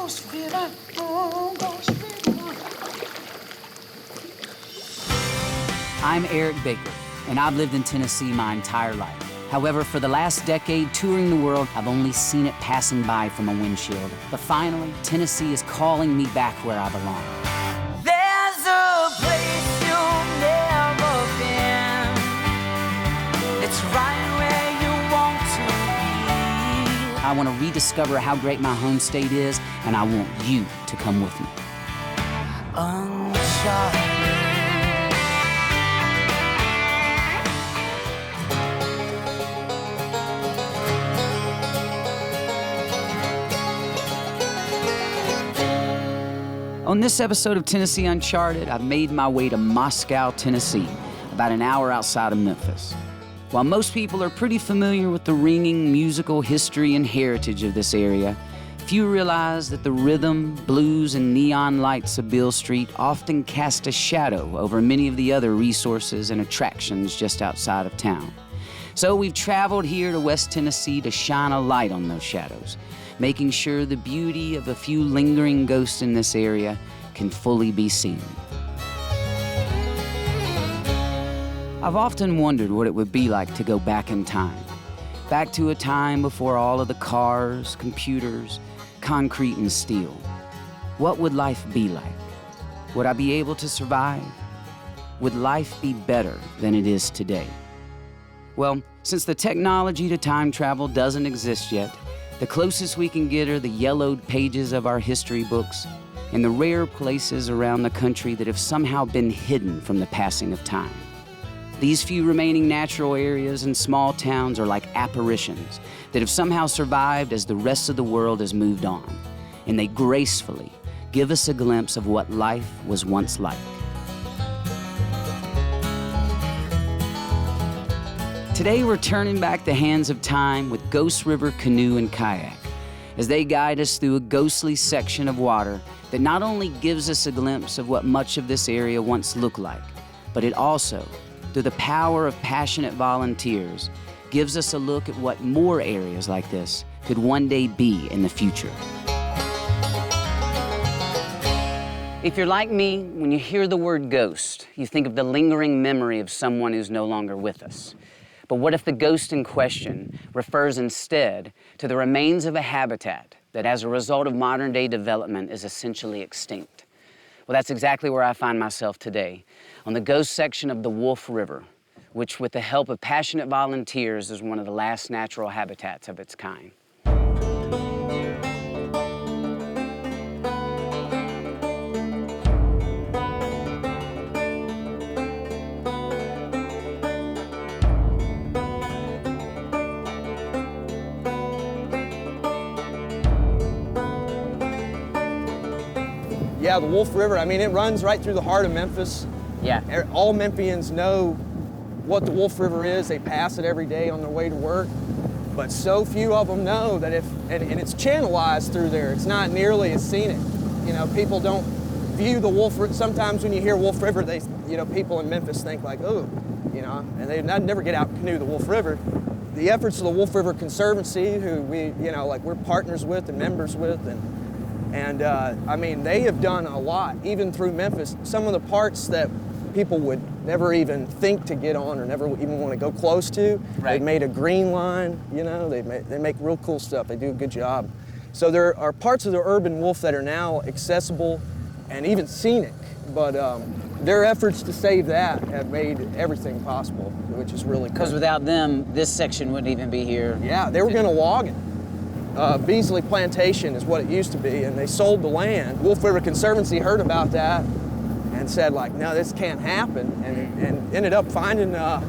Ghost River, oh, Ghost River. I'm Erick Baker, and I've lived in Tennessee my entire life. However, for the last decade, touring the world, I've only seen it passing by from a windshield. But finally, Tennessee is calling me back where I belong. There's a place you've never been. It's right where you want to be. I want to rediscover how great my home state is, and I want you to come with me. Uncharted. On this episode of Tennessee Uncharted, I've made my way to Moscow, Tennessee, about an hour outside of Memphis. While most people are pretty familiar with the ringing musical history and heritage of this area, few realize that the rhythm, blues, and neon lights of Beale Street often cast a shadow over many of the other resources and attractions just outside of town. So we've traveled here to West Tennessee to shine a light on those shadows, making sure the beauty of a few lingering ghosts in this area can fully be seen. I've often wondered what it would be like to go back in time, back to a time before all of the cars, computers, concrete, and steel. What would life be like? Would I be able to survive? Would life be better than it is today? Well, since the technology to time travel doesn't exist yet, the closest we can get are the yellowed pages of our history books and the rare places around the country that have somehow been hidden from the passing of time. These few remaining natural areas and small towns are like apparitions that have somehow survived as the rest of the world has moved on, and they gracefully give us a glimpse of what life was once like. Today, we're turning back the hands of time with Ghost River Canoe and Kayak as they guide us through a ghostly section of water that not only gives us a glimpse of what much of this area once looked like, but it also, through the power of passionate volunteers, gives us a look at what more areas like this could one day be in the future. If you're like me, when you hear the word ghost, you think of the lingering memory of someone who's no longer with us. But what if the ghost in question refers instead to the remains of a habitat that, as a result of modern-day development, is essentially extinct? Well, that's exactly where I find myself today, on the ghost section of the Wolf River, which, with the help of passionate volunteers, is one of the last natural habitats of its kind. Yeah, the Wolf River, I mean, it runs right through the heart of Memphis. Yeah. All Memphians know what the Wolf River is. They pass it every day on their way to work. But so few of them know that and it's channelized through there. It's not nearly as scenic. You know, people don't view the Wolf River. Sometimes when you hear Wolf River, people in Memphis think like, oh, you know, and they never get out and canoe the Wolf River. The efforts of the Wolf River Conservancy, who we're partners with and members with, and I mean, they have done a lot, even through Memphis. Some of the parts that people would never even think to get on or never even want to go close to. Right. They've made a green line, you know, they make real cool stuff. They do a good job. So there are parts of the urban wolf that are now accessible and even scenic, but their efforts to save that have made everything possible, which is really cool. Because without them, this section wouldn't even be here. Yeah, they were going to log it. Beasley Plantation is what it used to be, and they sold the land. Wolf River Conservancy heard about that and said, like, no, this can't happen, and ended up finding a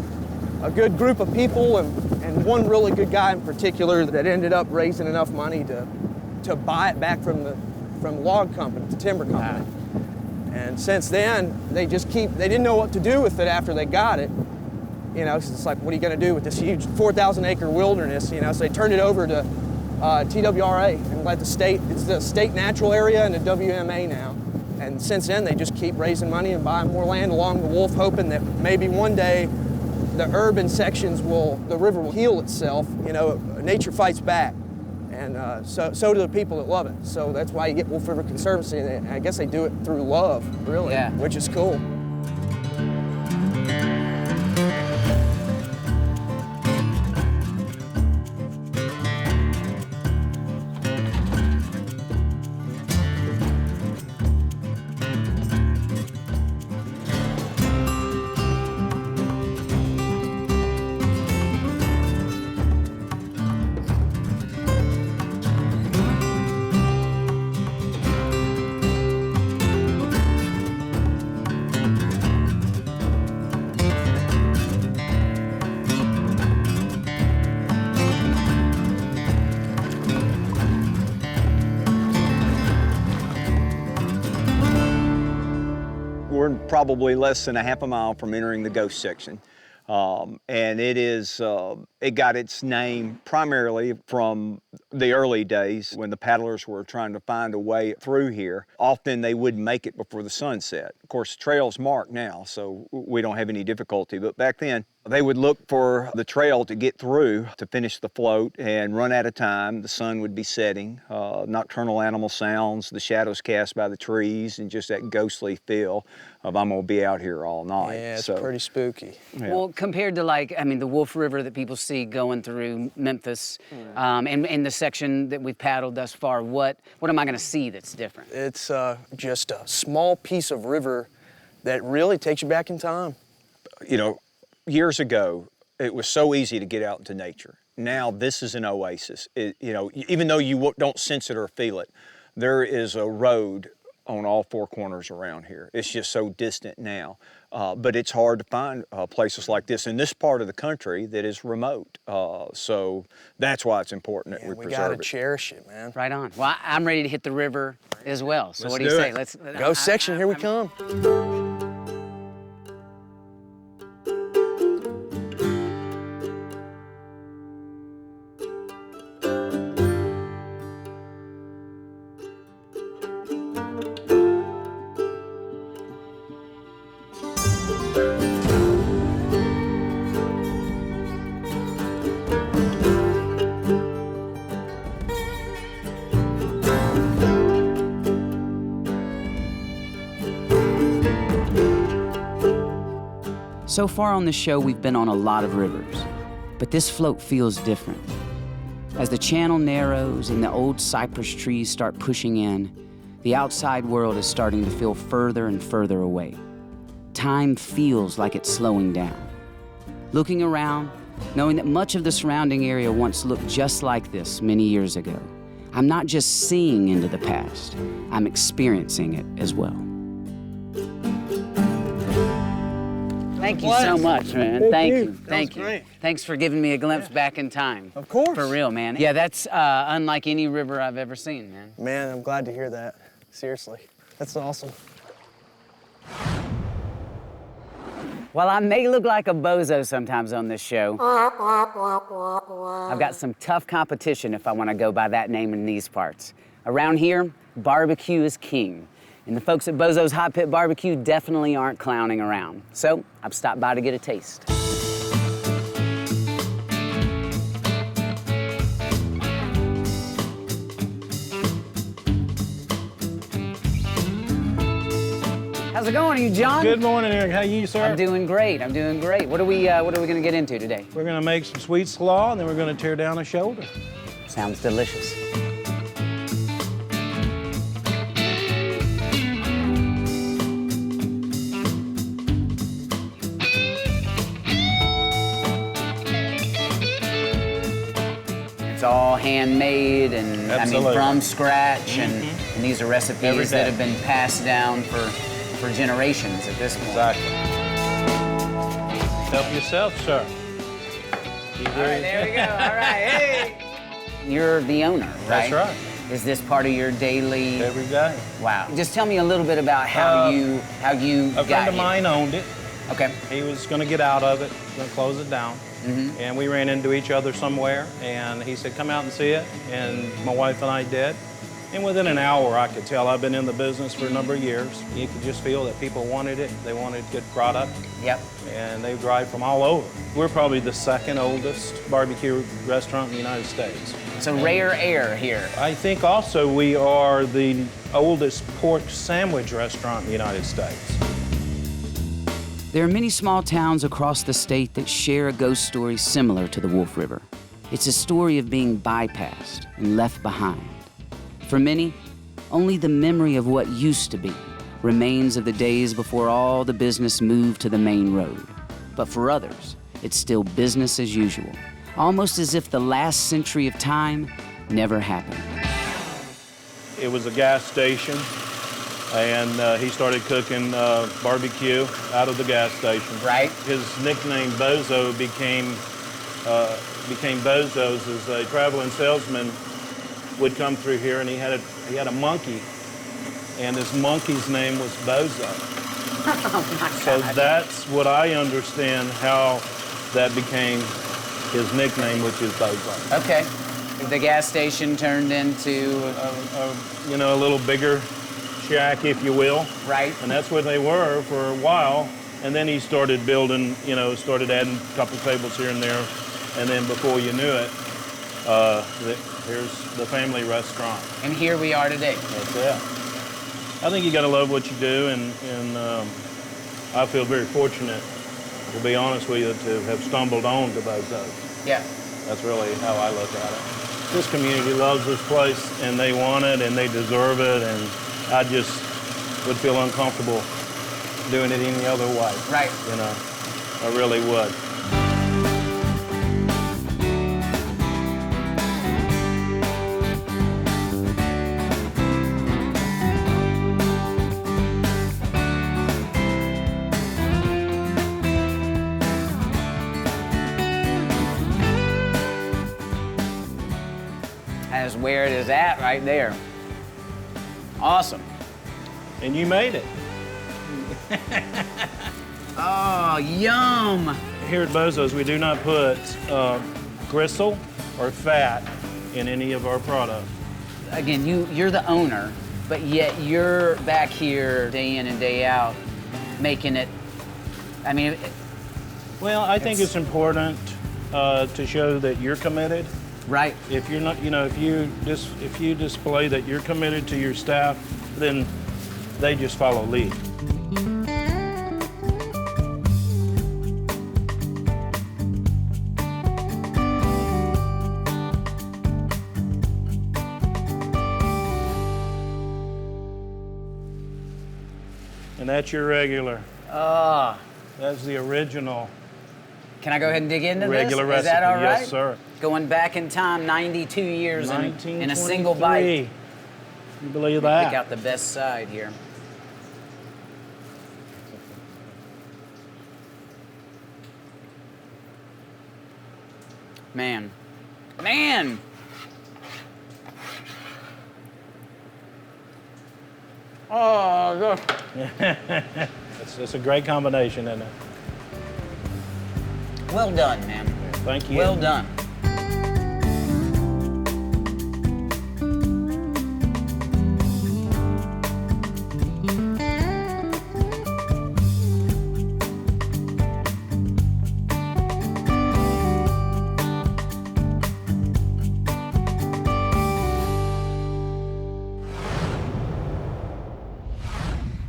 good group of people and one really good guy in particular that ended up raising enough money to buy it back from the log company, the timber company. And since then, they didn't know what to do with it after they got it. You know, so it's like, what are you going to do with this huge 4,000-acre wilderness? You know, so they turned it over to TWRA and let it's the state natural area and the WMA now. And since then, they just keep raising money and buying more land along the Wolf, hoping that maybe one day the urban sections the river will heal itself. You know, nature fights back. And so do the people that love it. So that's why you get Wolf River Conservancy, and I guess they do it through love, really, Yeah. which is cool. We're probably less than a half a mile from entering the ghost section. And it got its name primarily from the early days when the paddlers were trying to find a way through here. Often they wouldn't make it before the sun set. Of course, the trail's marked now, so we don't have any difficulty. But back then, they would look for the trail to get through to finish the float and run out of time. The sun would be setting, nocturnal animal sounds, the shadows cast by the trees, and just that ghostly feel of I'm gonna be out here all night. Yeah, it's pretty spooky. Yeah. Well, compared to the Wolf River that people see going through Memphis, and the section that we've paddled thus far, what am I gonna see that's different? It's just a small piece of river that really takes you back in time. You know, years ago, it was so easy to get out into nature. Now this is an oasis. Even though you don't sense it or feel it, there is a road on all four corners around here. It's just so distant now. But it's hard to find places like this in this part of the country that is remote. So that's why it's important that we preserve it. We gotta cherish it, man. Right on. Well, I'm ready to hit the river as well. So Let's what do you do say? it. Let's Go section, here we come. So far on the show, we've been on a lot of rivers, but this float feels different. As the channel narrows and the old cypress trees start pushing in, the outside world is starting to feel further and further away. Time feels like it's slowing down. Looking around, knowing that much of the surrounding area once looked just like this many years ago, I'm not just seeing into the past, I'm experiencing it as well. Thank you so much, man. Thank you. Thank you. Great. Thanks for giving me a glimpse back in time. Of course. For real, man. Yeah, that's unlike any river I've ever seen, man. Man, I'm glad to hear that. Seriously, that's awesome. While I may look like a bozo sometimes on this show, I've got some tough competition if I want to go by that name in these parts. Around here, barbecue is king. And the folks at Bozo's Hot Pit Barbecue definitely aren't clowning around. So I've stopped by to get a taste. How's it going, you John? Good morning, Eric. How are you, sir? I'm doing great. I'm doing great. What are we gonna get into today? We're gonna make some sweet slaw, and then we're gonna tear down a shoulder. Sounds delicious. It's all handmade and Absolutely. from scratch, and these are recipes that have been passed down for generations at this point. Exactly. Help yourself, sir. All right, there we go. All right, hey. You're the owner, right? That's right. Is this part of your daily? Every day. Wow. Just tell me a little bit about how you A got friend of here. mine owned it. Okay. He was gonna get out of it, gonna close it down. And we ran into each other somewhere, and he said, come out and see it. And my wife and I did. And within an hour, I could tell I've been in the business for a number of years. You could just feel that people wanted it. They wanted good product. Yep. And they drive from all over. We're probably the second oldest barbecue restaurant in the United States. It's a rare air here. I think also we are the oldest pork sandwich restaurant in the United States. There are many small towns across the state that share a ghost story similar to the Wolf River. It's a story of being bypassed and left behind. For many, only the memory of what used to be remains of the days before all the business moved to the main road. But for others, it's still business as usual, almost as if the last century of time never happened. It was a gas station, and he started cooking barbecue out of the gas station. Right. His nickname Bozo became Bozo's as a traveling salesman would come through here, and he had a monkey, and his monkey's name was Bozo. Oh my So God. that's what I understand how that became his nickname, which is Bozo. Okay. The gas station turned into, A little bigger shack, if you will. right? And that's where they were for a while. And then he started building, started adding a couple tables here and there. And then before you knew it, here's the family restaurant. And here we are today. That's it. I think you got to love what you do, and I feel very fortunate, to be honest with you, to have stumbled on to Bozo's. Yeah. That's really how I look at it. This community loves this place, and they want it, and they deserve it, and I just would feel uncomfortable doing it any other way. Right. I really would. That's where it is at right there. Awesome. And you made it. Oh, yum. Here at Bozo's, we do not put gristle or fat in any of our products. Again, you're the owner, but yet you're back here day in and day out making it, Well, I think it's important to show that you're committed. right? If you're not, if you display that you're committed to your staff, then they just follow lead. And that's your regular. Oh, That's the original can I go ahead and dig into regular this? recipe. Is that all right? Yes, sir. Going back in time, 92 years in a single bite. 1923. You believe Pick that? out the best side here. Man. Oh, look. It's a great combination, isn't it? Well done, man. Thank you. Well done.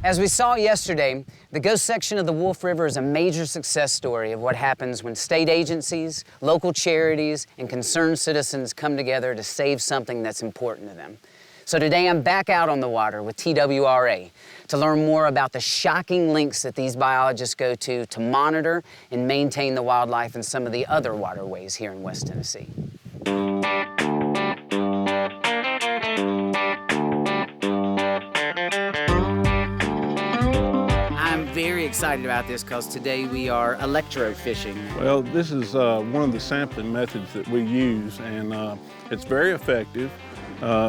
As we saw yesterday, the ghost section of the Wolf River is a major success story of what happens when state agencies, local charities, and concerned citizens come together to save something that's important to them. So today I'm back out on the water with TWRA to learn more about the shocking lengths that these biologists go to monitor and maintain the wildlife in some of the other waterways here in West Tennessee. Very excited about this because today we are electrofishing. Well, this is one of the sampling methods that we use, and it's very effective.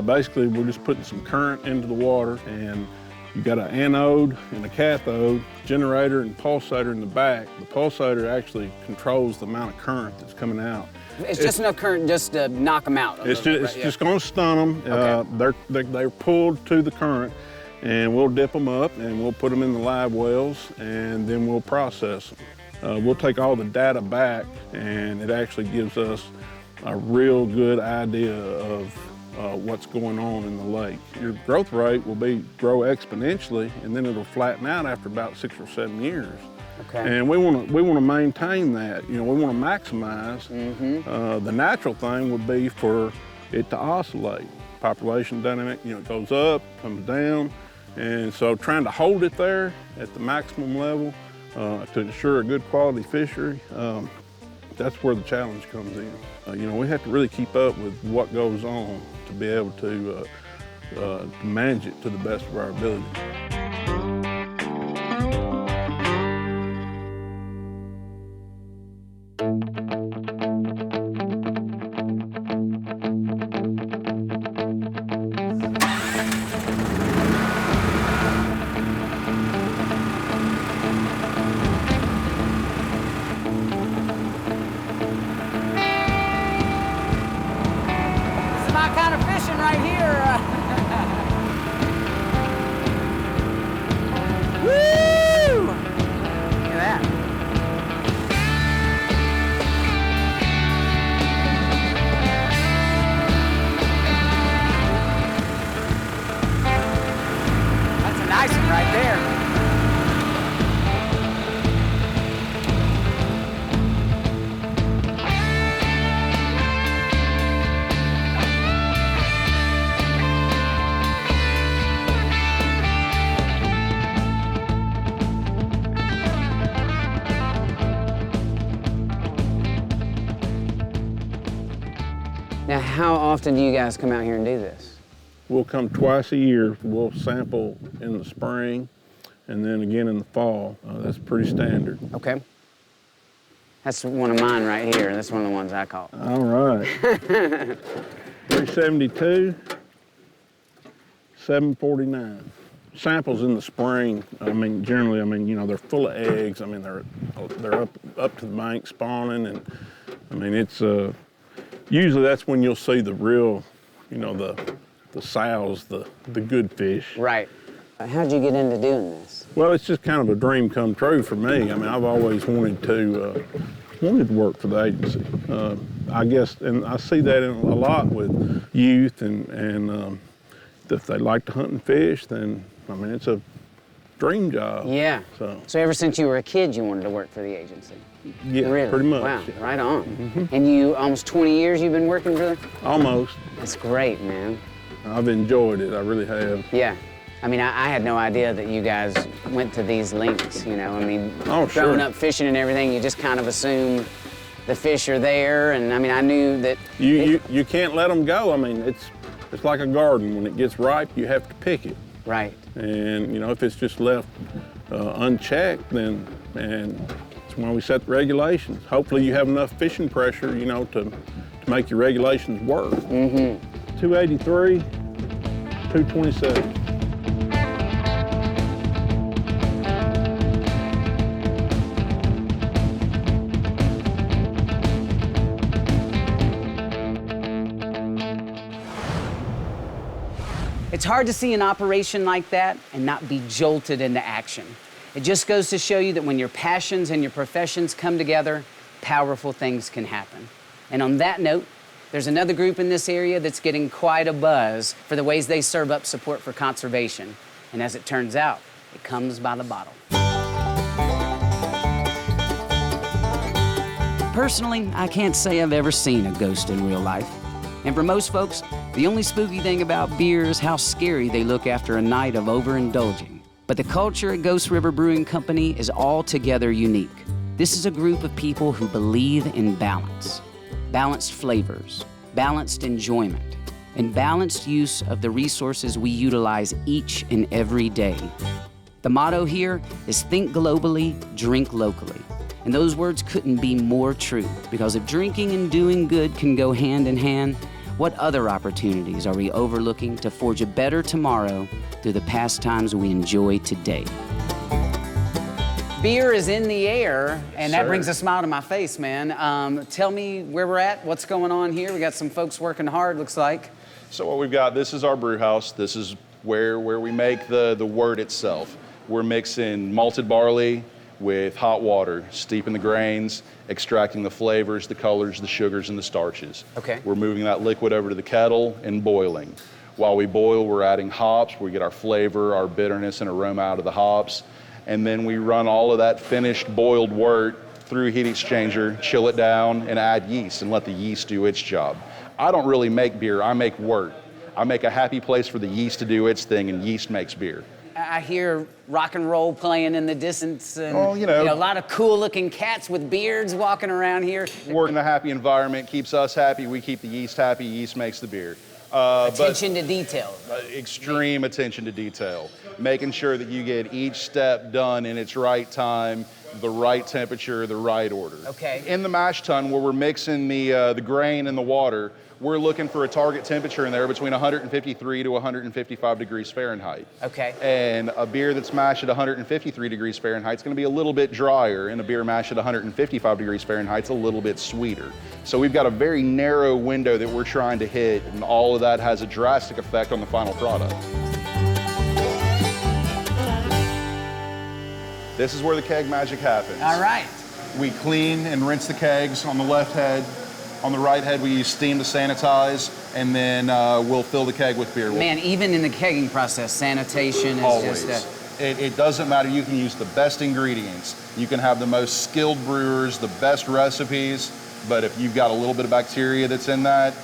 Basically, we're just putting some current into the water, and You got an anode and a cathode, generator and pulsator in the back. The pulsator actually controls the amount of current that's coming out. It's just enough current just to knock them out. It's just going to stun them. Okay. They're pulled to the current, and we'll dip them up and we'll put them in the live wells, and then we'll process them. We'll take all the data back, and it actually gives us a real good idea of what's going on in the lake. Your growth rate will grow exponentially, and then it'll flatten out after about 6 or 7 years. Okay. And we want to maintain that. You know, we want to maximize. The natural thing would be for it to oscillate. Population dynamic, you know, it goes up, comes down, and so trying to hold it there at the maximum level to ensure a good quality fishery, that's where the challenge comes in. You know, we have to really keep up with what goes on to be able to manage it to the best of our ability. Kind of fishing right here. Woo! Look at that. That's a nice one right there. Now, how often do you guys come out here and do this? We'll come twice a year. We'll sample in the spring and then again in the fall. That's pretty standard. Okay. That's one of mine right here. That's one of the ones I caught. All right. 372, 749. Samples in the spring, I mean, generally, you know, they're full of eggs. I mean, they're up to the bank spawning, and I mean, it's usually that's when you'll see the real, you know, the sows, the good fish. Right. How'd you get into doing this? Well, it's just kind of a dream come true for me. I mean, I've always wanted to work for the agency. I guess, and I see that a lot with youth, and if they like to hunt and fish, then I mean, it's a dream job. Yeah. So ever since you were a kid, you wanted to work for the agency? Yeah, really? Pretty much. Wow, yeah. right on. And you, almost 20 years you've been working for them? Almost. That's great, man. I've enjoyed it, I really have. Yeah. I mean, I had no idea that you guys went to these lengths, you know. I mean, Oh, sure. growing up fishing and everything, you just kind of assume the fish are there, and I mean, I knew that... You can't let them go. I mean, it's like a garden. When it gets ripe, you have to pick it. Right. And, you know, if it's just left unchecked, then, and that's why we set the regulations. Hopefully you have enough fishing pressure, you know, to make your regulations work. 283, 227. It's hard to see an operation like that and not be jolted into action. It just goes to show you that when your passions and your professions come together, powerful things can happen. And on that note, there's another group in this area that's getting quite a buzz for the ways they serve up support for conservation. And as it turns out, it comes by the bottle. Personally, I can't say I've ever seen a ghost in real life. And for most folks, the only spooky thing about beer is how scary they look after a night of overindulging. But the culture at Ghost River Brewing Company is altogether unique. This is a group of people who believe in balance. Balanced flavors, balanced enjoyment, and balanced use of the resources we utilize each and every day. The motto here is think globally, drink locally. And those words couldn't be more true, because if drinking and doing good can go hand in hand, What other opportunities are we overlooking to forge a better tomorrow through the pastimes we enjoy today? Beer is in the air, and that Sure. brings a smile to my face, man. Tell me where we're at, what's going on here. We got some folks working hard, looks like. So what we've got, this is our brew house. This is where we make the wort itself. We're mixing malted barley with hot water, steeping the grains, extracting the flavors, the colors, the sugars, and the starches. Okay. We're moving that liquid over to the kettle and boiling. While we boil, we're adding hops. We get our flavor, our bitterness, and aroma out of the hops. And then we run all of that finished boiled wort through a heat exchanger, chill it down, and add yeast and let the yeast do its job. I don't really make beer, I make wort. I make a happy place for the yeast to do its thing, and yeast makes beer. I hear rock and roll playing in the distance, and Oh, you know. a lot of cool-looking cats with beards walking around here. Work in a happy environment keeps us happy, we keep the yeast happy, yeast makes the beer. Attention to detail. Extreme attention to detail. Making sure that you get each step done in its right time, the right temperature, the right order. Okay. In the mash tun, where we're mixing the grain and the water, we're looking for a target temperature in there between 153 to 155 degrees Fahrenheit. Okay. And a beer that's mashed at 153 degrees Fahrenheit is going to be a little bit drier, and a beer mashed at 155 degrees Fahrenheit is a little bit sweeter. So we've got a very narrow window that we're trying to hit, and all of that has a drastic effect on the final product. This is where the keg magic happens. All right. We clean and rinse the kegs on the left head. On the right head, we use steam to sanitize, and then we'll fill the keg with beer. Man, even in the kegging process, sanitation is Always. just It doesn't matter. You can use the best ingredients. You can have the most skilled brewers, the best recipes, but if you've got a little bit of bacteria that's in that,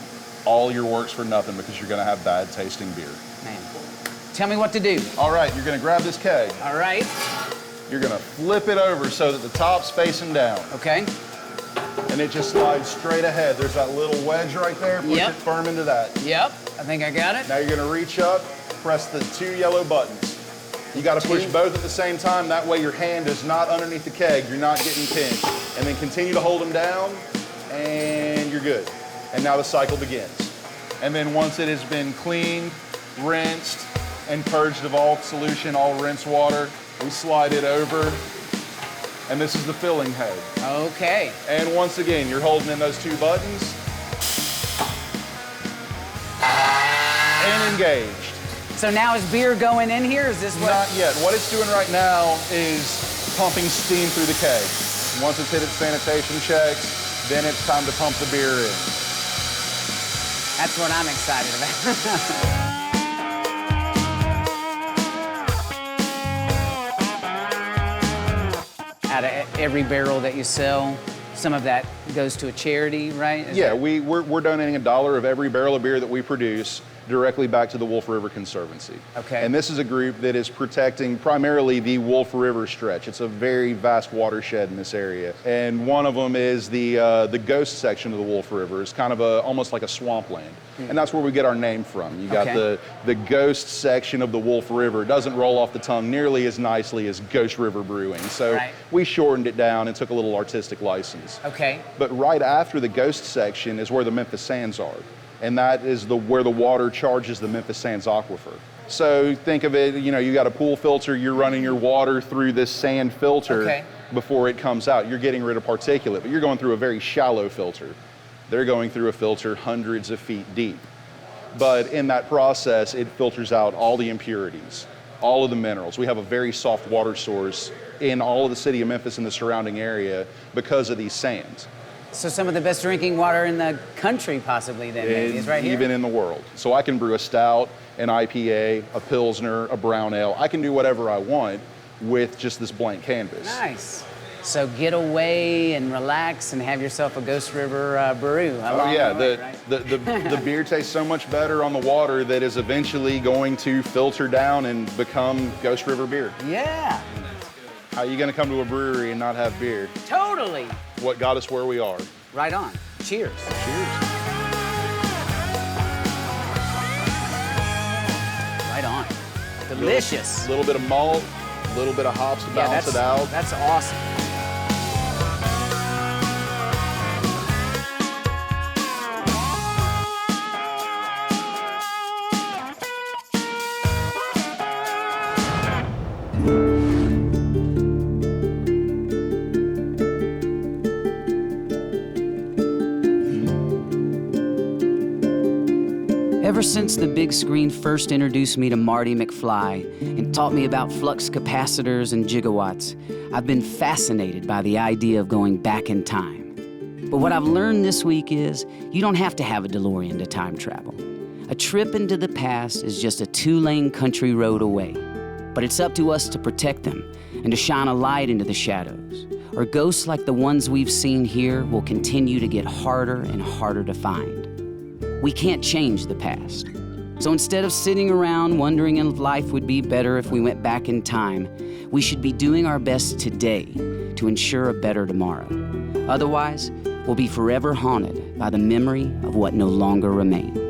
all your work's for nothing because you're going to have bad tasting beer. man. Tell me what to do. All right, you're going to grab this keg. All right. You're going to flip it over so that the top's facing down. Okay. And it just slides straight ahead. There's that little wedge right there. Push Yep. it firm into that. Yep. I think I got it. Now you're gonna reach up, press the 2 yellow buttons. You gotta push both at the same time. That way your hand is not underneath the keg. You're not getting pinched. And then continue to hold them down, and you're good. And now the cycle begins. And then once it has been cleaned, rinsed, and purged of all solution, all rinse water, we slide it over. And this is the filling head. Okay. And once again, you're holding in those 2 buttons. And engaged. So now is beer going in here? Is this what? Not yet. What it's doing right now is pumping steam through the keg. Once it's hit its sanitation checks, then it's time to pump the beer in. That's what I'm excited about. Out of every barrel that you sell, some of that goes to a charity, right? Yeah, we're donating $1 of every barrel of beer that we produce directly back to the Wolf River Conservancy. Okay. And this is a group that is protecting primarily the Wolf River stretch. It's a very vast watershed in this area. And one of them is the ghost section of the Wolf River. It's kind of almost like a swampland. And that's where we get our name from. You got Okay. the ghost section of the Wolf River. It doesn't roll off the tongue nearly as nicely as Ghost River Brewing. So Right. we shortened it down and took a little artistic license. Okay. But right after the ghost section is where the Memphis Sands are. And that is where the water charges the Memphis Sands aquifer. So think of it, you got a pool filter, you're running your water through this sand filter Okay. before it comes out. You're getting rid of particulate, but you're going through a very shallow filter. They're going through a filter hundreds of feet deep. But in that process, it filters out all the impurities, all of the minerals. We have a very soft water source in all of the city of Memphis and the surrounding area because of these sands. So some of the best drinking water in the country, possibly, then, maybe, is right here? Even in the world. So I can brew a stout, an IPA, a Pilsner, a brown ale. I can do whatever I want with just this blank canvas. Nice. So get away and relax and have yourself a Ghost River brew. Oh yeah, the beer tastes so much better on the water that is eventually going to filter down and become Ghost River beer. Yeah, How are you gonna come to a brewery and not have beer? totally. What got us where we are? Right on. Cheers. Cheers. Right on. Delicious. A little bit of malt, a little bit of hops to balance it out. That's awesome. Ever since the big screen first introduced me to Marty McFly and taught me about flux capacitors and gigawatts, I've been fascinated by the idea of going back in time. But what I've learned this week is you don't have to have a DeLorean to time travel. A trip into the past is just a 2-lane country road away. But it's up to us to protect them and to shine a light into the shadows, or ghosts like the ones we've seen here will continue to get harder and harder to find. We can't change the past. So instead of sitting around wondering if life would be better if we went back in time, we should be doing our best today to ensure a better tomorrow. Otherwise, we'll be forever haunted by the memory of what no longer remains.